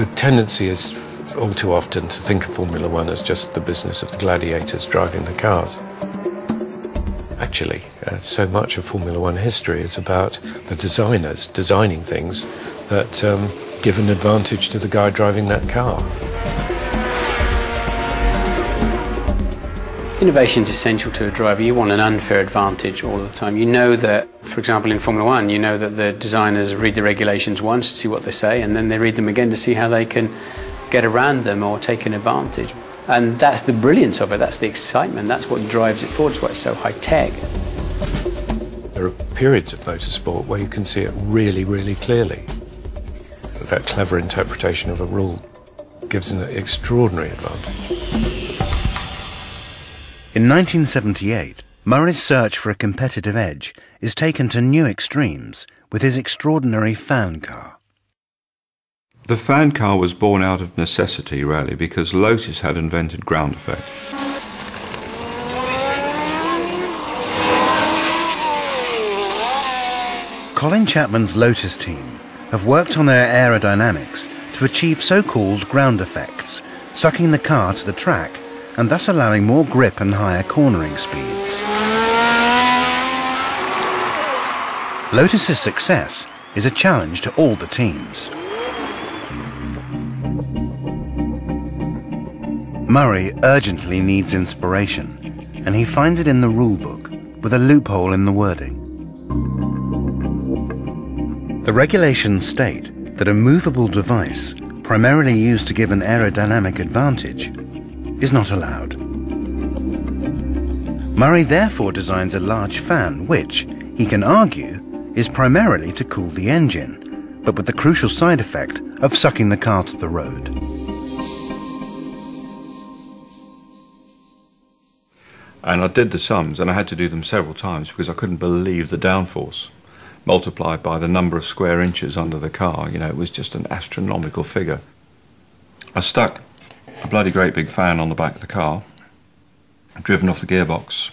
The tendency is all too often to think of Formula One as just the business of the gladiators driving the cars. Actually, so much of Formula One history is about the designers designing things that give an advantage to the guy driving that car. Innovation is essential to a driver. You want an unfair advantage all the time. You know that, for example, in Formula One, you know that the designers read the regulations once to see what they say, and then they read them again to see how they can get around them or take an advantage. And that's the brilliance of it, that's the excitement, that's what drives it forward, it's why it's so high-tech. There are periods of motorsport where you can see it really, really clearly. That clever interpretation of a rule gives an extraordinary advantage. In 1978, Murray's search for a competitive edge is taken to new extremes with his extraordinary fan car. The fan car was born out of necessity, really, because Lotus had invented ground effect. Colin Chapman's Lotus team have worked on their aerodynamics to achieve so-called ground effects, sucking the car to the track and thus allowing more grip and higher cornering speeds. Lotus's success is a challenge to all the teams. Murray urgently needs inspiration, and he finds it in the rulebook with a loophole in the wording. The regulations state that a movable device, primarily used to give an aerodynamic advantage, is not allowed. Murray therefore designs a large fan which, he can argue, is primarily to cool the engine, but with the crucial side effect of sucking the car to the road. And I did the sums, and I had to do them several times because I couldn't believe the downforce multiplied by the number of square inches under the car. You know, it was just an astronomical figure. I stuck a bloody great big fan on the back of the car, driven off the gearbox,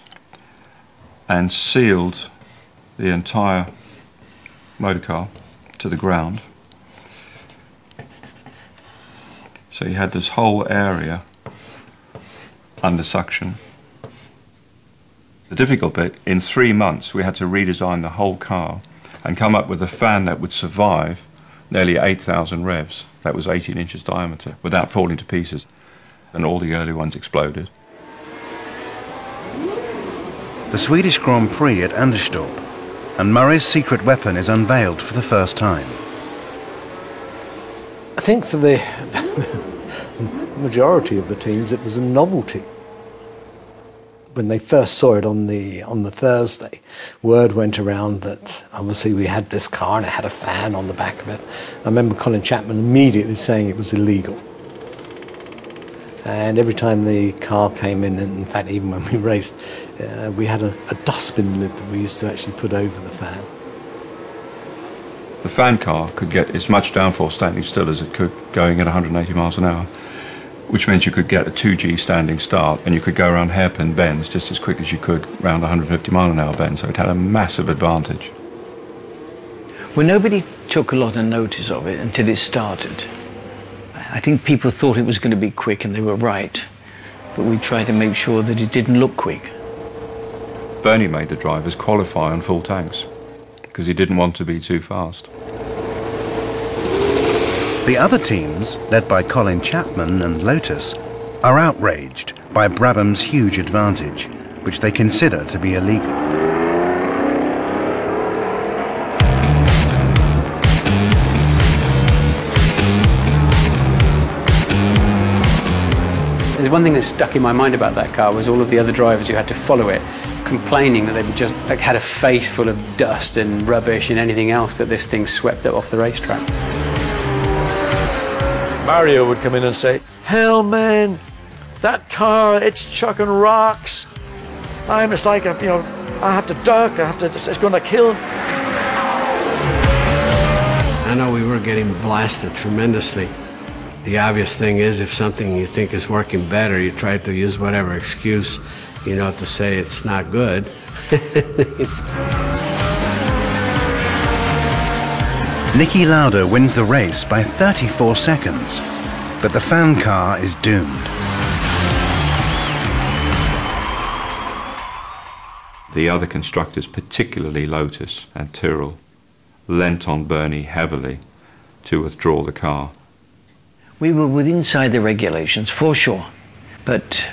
and sealed the entire motor car to the ground. So you had this whole area under suction. The difficult bit, in 3 months we had to redesign the whole car and come up with a fan that would survive nearly 8,000 revs. That was 18 inches diameter, without falling to pieces. And all the early ones exploded. The Swedish Grand Prix at Anderstorp, and Murray's secret weapon is unveiled for the first time. I think for the majority of the teams it was a novelty. When they first saw it on the Thursday, word went around that obviously we had this car and it had a fan on the back of it. I remember Colin Chapman immediately saying it was illegal. And every time the car came in fact even when we raced, we had a dustbin lid that we used to actually put over the fan. The fan car could get as much downforce standing still as it could going at 180 miles an hour, which meant you could get a 2G standing start and you could go around hairpin bends just as quick as you could around 150 mile an hour bends, so it had a massive advantage. Well, nobody took a lot of notice of it until it started. I think people thought it was going to be quick, and they were right, but we tried to make sure that it didn't look quick. Bernie made the drivers qualify on full tanks because he didn't want to be too fast. The other teams, led by Colin Chapman and Lotus, are outraged by Brabham's huge advantage, which they consider to be illegal. There's one thing that stuck in my mind about that car was all of the other drivers who had to follow it, complaining that they just had a face full of dust and rubbish and anything else that this thing swept up off the racetrack. Mario would come in and say, "Hell, man, that car, it's chucking rocks. I'm just like, you know, I have to duck, it's going to kill." I know we were getting blasted tremendously. The obvious thing is, if something you think is working better, you try to use whatever excuse, you know, to say it's not good. Niki Lauda wins the race by 34 seconds, but the fan car is doomed. The other constructors, particularly Lotus and Tyrrell, lent on Bernie heavily to withdraw the car. We were within inside the regulations, for sure. But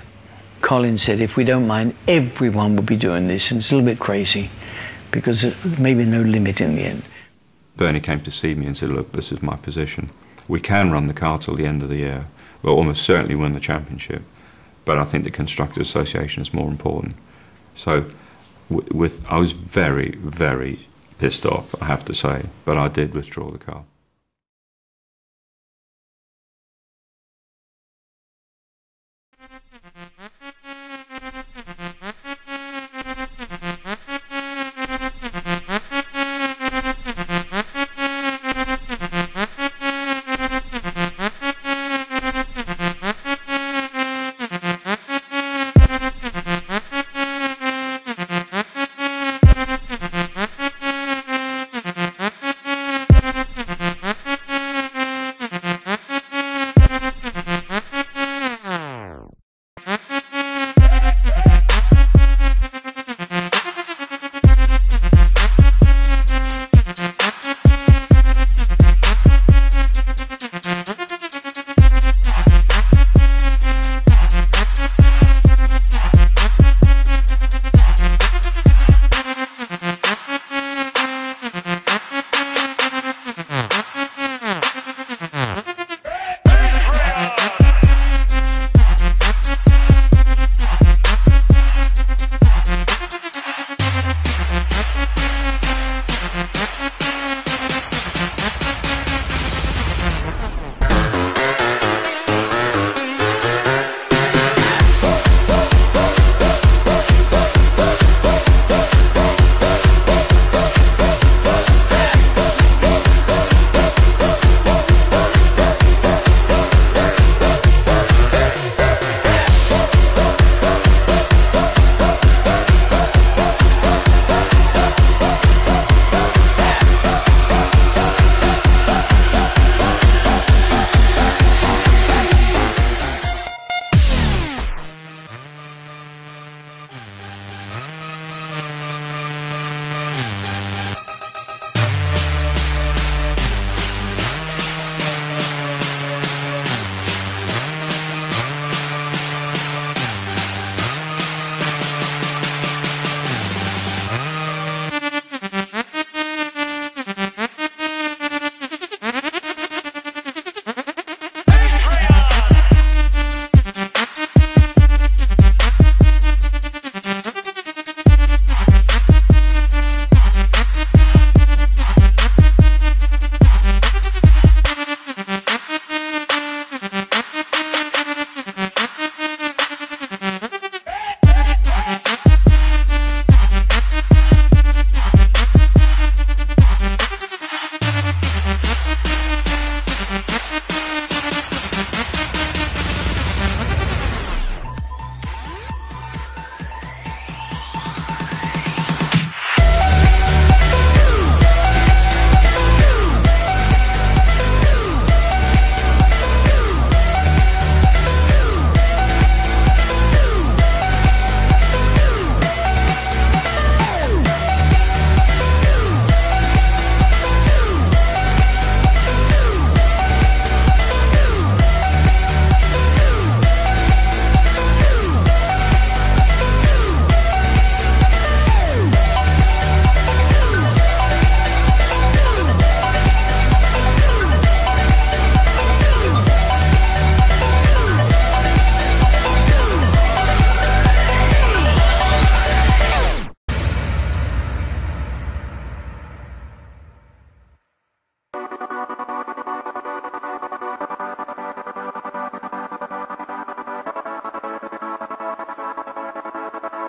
Colin said, if we don't mind, everyone will be doing this. And it's a little bit crazy, because there's maybe no limit in the end. Bernie came to see me and said, look, this is my position. We can run the car till the end of the year. We'll almost certainly win the championship. But I think the Constructors Association is more important. So I was very, very pissed off, I have to say, but I did withdraw the car.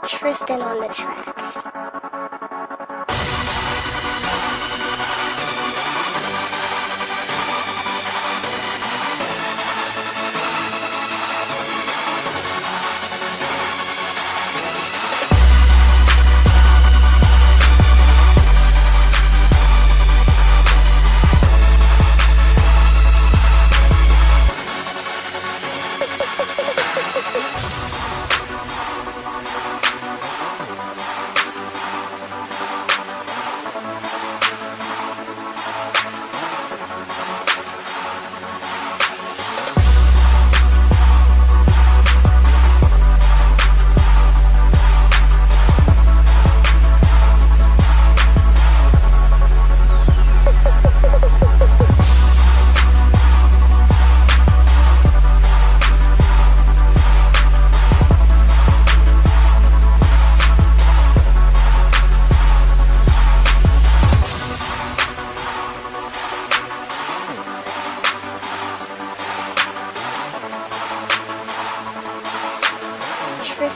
Tristan on the track.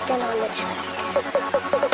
Tristan on the track.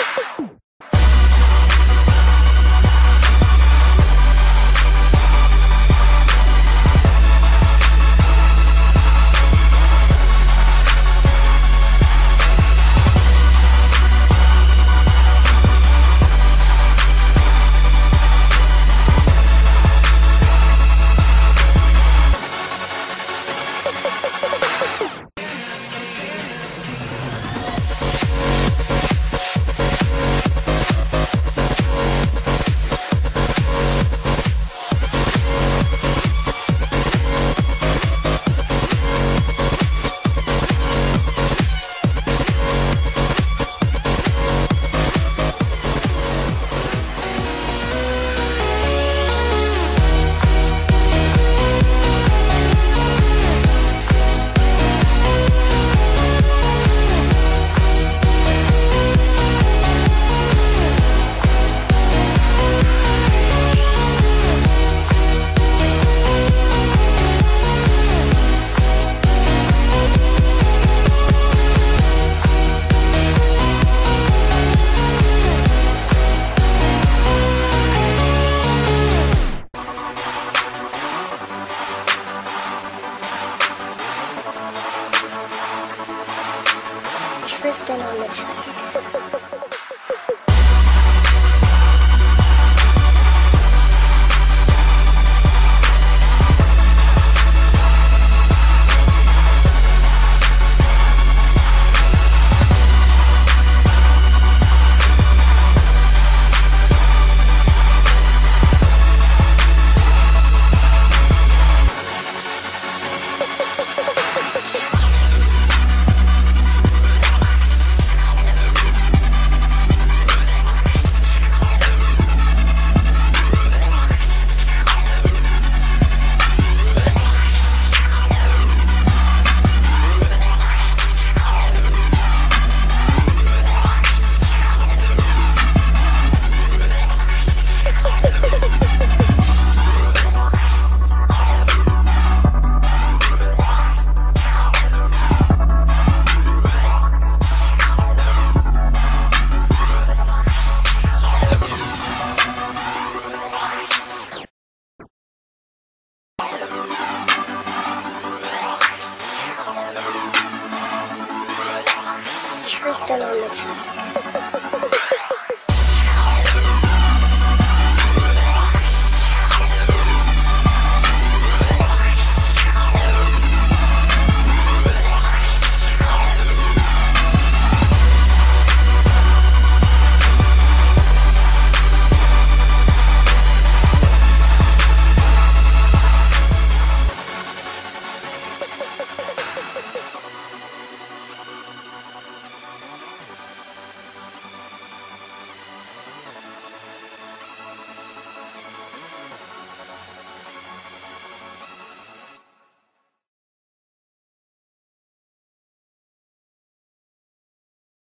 Tristan on the track. Tristan on the track.